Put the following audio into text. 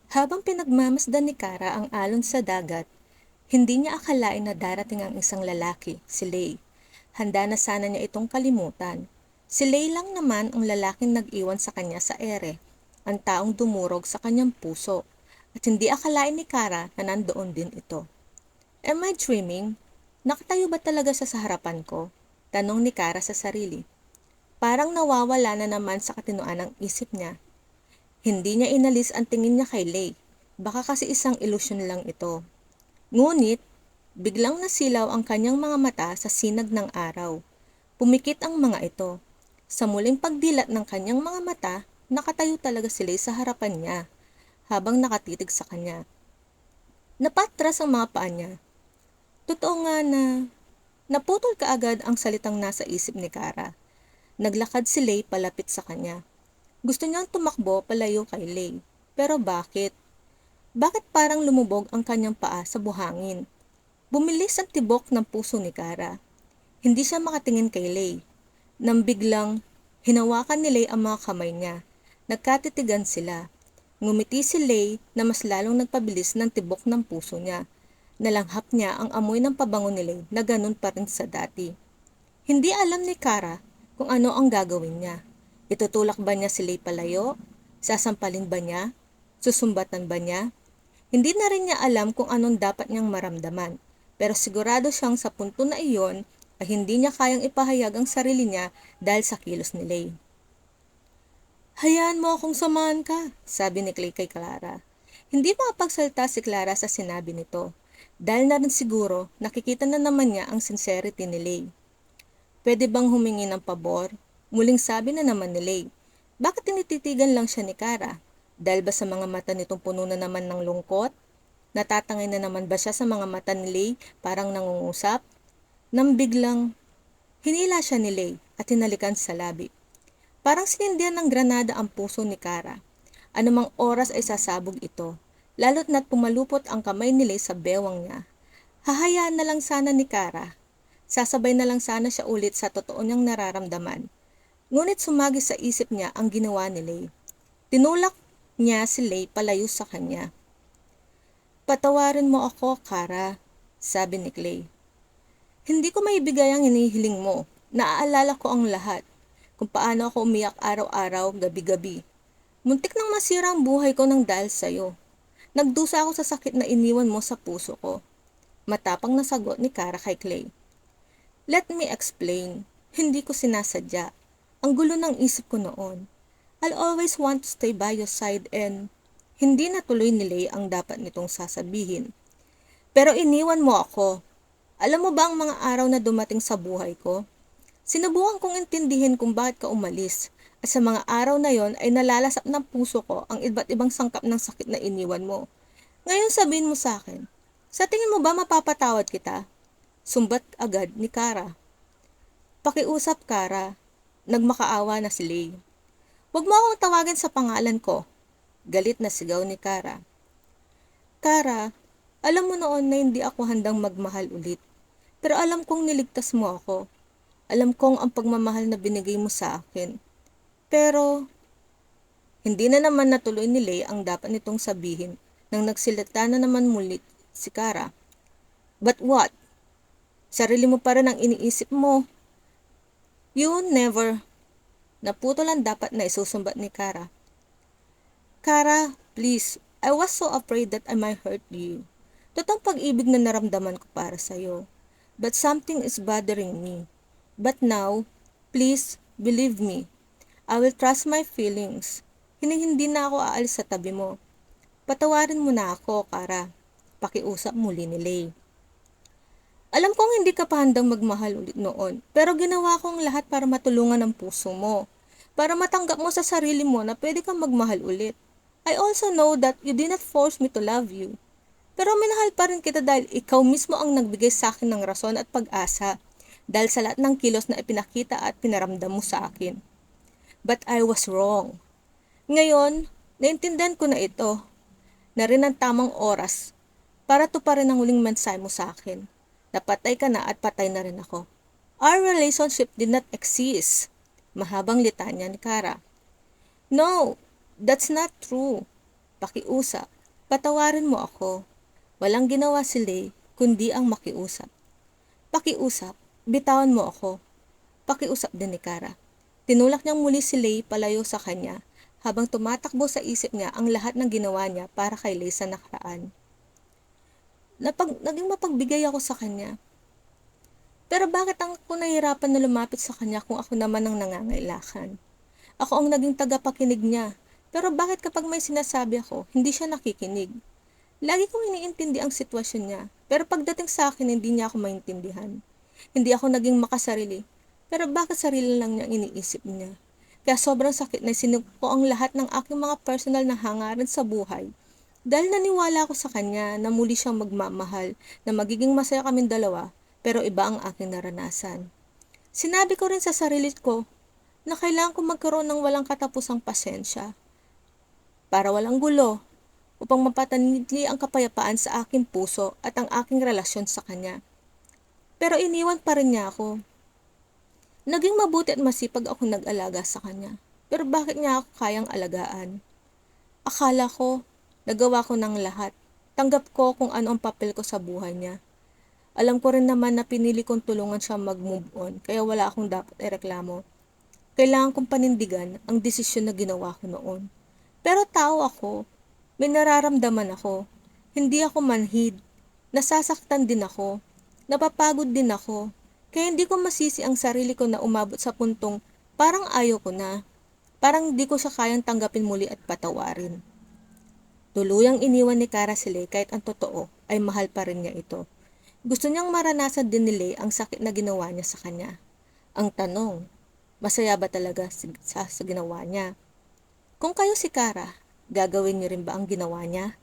Habang pinagmamasdan ni Kara ang alon sa dagat, hindi niya akalain na darating ang isang lalaki, si Lay. Handa na sana niya itong kalimutan. Si Lay lang naman ang lalaking nag-iwan sa kanya sa ere, ang taong dumurog sa kanyang puso, at hindi akalain ni Kara na nandoon din ito. Am I dreaming? Nakatayo ba talaga siya sa harapan ko? Tanong ni Kara sa sarili. Parang nawawala na naman sa katinoan ang isip niya. Hindi niya inalis ang tingin niya kay Lay. Baka kasi isang ilusyon lang ito. Ngunit, biglang nasilaw ang kanyang mga mata sa sinag ng araw. Pumikit ang mga ito. Sa muling pagdilat ng kanyang mga mata, nakatayo talaga si Lay sa harapan niya, habang nakatitig sa kanya. Napatras ang mga paa niya. Totoo nga na naputol kaagad ang salitang nasa isip ni Kara. Naglakad si Lay palapit sa kanya. Gusto niyang tumakbo palayo kay Lay. Pero bakit? Bakit parang lumubog ang kanyang paa sa buhangin? Bumilis ang tibok ng puso ni Kara. Hindi siya makatingin kay Lay. Nang biglang, hinawakan ni Lay ang mga kamay niya. Nagkatitigan sila. Ngumiti si Lay na mas lalong nagpabilis ng tibok ng puso niya. Nalanghap niya ang amoy ng pabango ni Lay na ganun pa rin sa dati. Hindi alam ni Kara kung ano ang gagawin niya. Itutulak ba niya si Lay palayo? Sasampalin ba niya? Susumbatan ba niya? Hindi na rin niya alam kung anong dapat niyang maramdaman. Pero sigurado siyang sa punto na iyon ay hindi niya kayang ipahayag ang sarili niya dahil sa kilos ni Lay. Hayaan mo akong samahan ka, sabi ni Clay kay Clara. Hindi makapagsalita si Clara sa sinabi nito. Dahil na rin siguro nakikita na naman niya ang sincerity ni Lay. Pwede bang humingi ng pabor? Muling sabi na naman ni Lay. Bakit tinititigan lang siya ni Kara? Dahil ba sa mga mata nitong puno na naman ng lungkot? Natatangay na naman ba siya sa mga mata ni Lay parang nangungusap? Nang biglang, hinila siya ni Lay at hinalikan sa labi. Parang sinindihan ng granada ang puso ni Kara. Anumang oras ay sasabog ito, lalo't na't pumalupot ang kamay ni Lay sa bewang niya. Hahayaan na lang sana ni Kara. Sasabay na lang sana siya ulit sa totoo niyang nararamdaman. Ngunit sumagi sa isip niya ang ginawa ni Lay. Tinulak niya si Lay palayo sa kanya. Patawarin mo ako, Kara, sabi ni Clay. Hindi ko maibigay ang hinihiling mo. Naaalala ko ang lahat. Kung paano ako umiyak araw-araw, gabi-gabi. Muntik nang masira ang buhay ko nang dahil sa'yo. Nagdusa ako sa sakit na iniwan mo sa puso ko. Matapang na sagot ni Kara kay Clay. Let me explain. Hindi ko sinasadya. Ang gulo ng isip ko noon. I'll always want to stay by your side and hindi natuloy ni Lay ang dapat nitong sasabihin. Pero iniwan mo ako. Alam mo ba ang mga araw na dumating sa buhay ko? Sinubukan kong intindihin kung bakit ka umalis. At sa mga araw na yon ay nalalasap ng puso ko ang iba't ibang sangkap ng sakit na iniwan mo. Ngayon sabihin mo sa akin, sa tingin mo ba mapapatawad kita? Sumbat agad ni Kara. Pakiusap, Kara. Nagmakaawa na si Lay. Huwag mo akong tawagin sa pangalan ko. Galit na sigaw ni Kara. Kara, alam mo noon na hindi ako handang magmahal ulit. Pero alam kong niligtas mo ako. Alam kong ang pagmamahal na binigay mo sa akin. Pero, hindi na naman natuloy ni Lay ang dapat nitong sabihin nang nagsilata na naman muli si Kara. But what? Sarili mo pa rin ang iniisip mo. You never. Naputol ang dapat na isusumbat ni Kara. Kara, please, I was so afraid that I might hurt you. Totoong pag-ibig na naramdaman ko para sa'yo. But something is bothering me. But now, please, believe me. I will trust my feelings. Hindi na ako aalis sa tabi mo. Patawarin mo na ako, Kara. Pakiusap muli ni Lay. Alam kong hindi ka pa handang magmahal ulit noon, pero ginawa kong lahat para matulungan ang puso mo. Para matanggap mo sa sarili mo na pwede kang magmahal ulit. I also know that you did not force me to love you. Pero minahal pa rin kita dahil ikaw mismo ang nagbigay sa akin ng rason at pag-asa. Dahil sa lahat ng kilos na ipinakita at pinaramdam mo sa akin. But I was wrong. Ngayon, naintindihan ko na ito. Na rin ang tamang oras para tuparin ang huling mensahe mo sa akin. Napatay ka na at patay na rin ako. Our relationship did not exist. Mahabang litanya ni Kara. No, that's not true. Pakiusap. Patawarin mo ako. Walang ginawa si Lay, kundi ang makiusap. Pakiusap, bitawan mo ako. Pakiusap din ni Kara. Tinulak niyang muli si Lay palayo sa kanya, habang tumatakbo sa isip niya ang lahat ng ginawa niya para kay Lay sa nakaraan. Naging mapagbigay ako sa kanya. Pero bakit ako nahihirapan na lumapit sa kanya kung ako naman ang nangangailangan? Ako ang naging tagapakinig niya. Pero bakit kapag may sinasabi ako, hindi siya nakikinig? Lagi kong iniintindi ang sitwasyon niya. Pero pagdating sa akin, hindi niya ako maintindihan. Hindi ako naging makasarili. Pero bakit sarili lang niya iniisip niya? Kaya sobrang sakit na sinuko ko ang lahat ng aking mga personal na hangarin sa buhay. Dahil naniwala ako sa kanya na muli siyang magmamahal, na magiging masaya kaming dalawa, pero iba ang aking naranasan. Sinabi ko rin sa sarili ko na kailangan ko magkaroon ng walang katapusang pasensya para walang gulo upang mapatanili ang kapayapaan sa aking puso at ang aking relasyon sa kanya. Pero iniwan pa rin niya ako. Naging mabuti at masipag ako nag-alaga sa kanya. Pero bakit niya ako kayang alagaan? Akala ko, nagawa ko ng lahat. Tanggap ko kung ano ang papel ko sa buhay niya. Alam ko rin naman na pinili kong tulungan siya mag-move on, kaya wala akong dapat ireklamo. Kailangan kong panindigan ang desisyon na ginawa ko noon. Pero tao ako, may nararamdaman ako. Hindi ako manhid. Nasasaktan din ako. Napapagod din ako. Kaya hindi ko masisi ang sarili ko na umabot sa puntong parang ayaw ko na. Parang hindi ko siya kayang tanggapin muli at patawarin. Tuluyang iniwan ni Kara si Lay kahit ang totoo ay mahal pa rin niya ito. Gusto niyang maranasan din ni Lay ang sakit na ginawa niya sa kanya. Ang tanong, masaya ba talaga sa ginawa niya? Kung kayo si Kara, gagawin niyo rin ba ang ginawa niya?